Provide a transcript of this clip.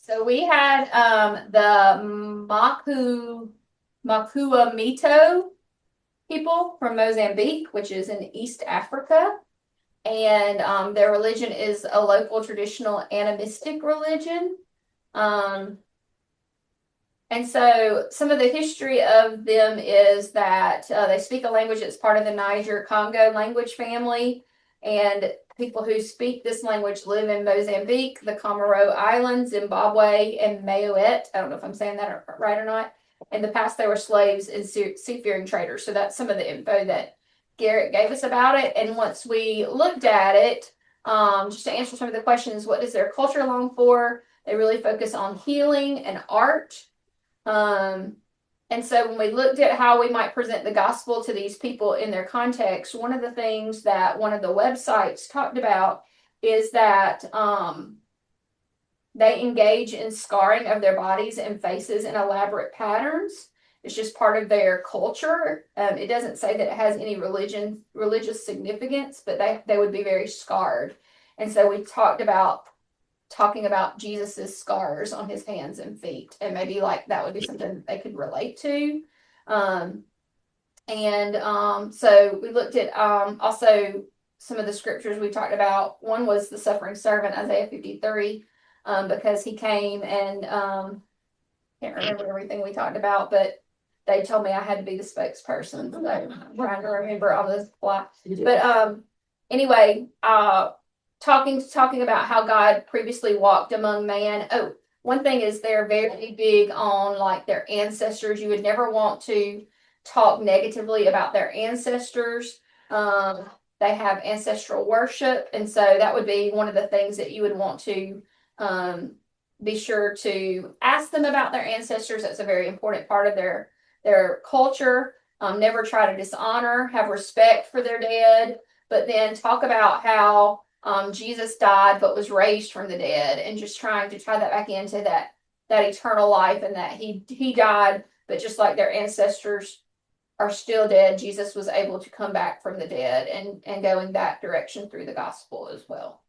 So we had the Makuamito people from Mozambique, which is in East Africa. And their religion is a local traditional animistic religion. Um, and so some of the history of them is that they speak a language that's part of the Niger Congo language family. And people who speak this language live in Mozambique, the Comoro Islands, Zimbabwe, and Mayotte. I don't know if I'm saying that right or not. In the past, they were slaves and seafaring traders. So that's some of the info that Garrett gave us about it. And once we looked at it, just to answer some of the questions, what does their culture long for? They really focus on healing and art. And so when we looked at how we might present the gospel to these people in their context, one of the things that one of the websites talked about is that they engage in scarring of their bodies and faces in elaborate patterns. It's just part of their culture. It doesn't say that it has any religious significance, but they would be very scarred. And so we talking about Jesus's scars on his hands and feet, and maybe like that would be something they could relate to. So we looked at also some of the scriptures we talked about. One was the suffering servant, Isaiah 53, because he came and can't remember everything we talked about, but they told me I had to be the spokesperson. So I'm trying to remember on this fly. But anyway, talking about how God previously walked among man. Oh, one thing is they're very big on like their ancestors. You would never want to talk negatively about their ancestors. They have ancestral worship, and so that would be one of the things that you would want to be sure to ask them about their ancestors. That's a very important part of their culture. Never try to dishonor, have respect for their dead, but then talk about how Jesus died but was raised from the dead, and just trying to tie that back into that eternal life, and that he died, but just like their ancestors are still dead, Jesus was able to come back from the dead, and go in that direction through the gospel as well.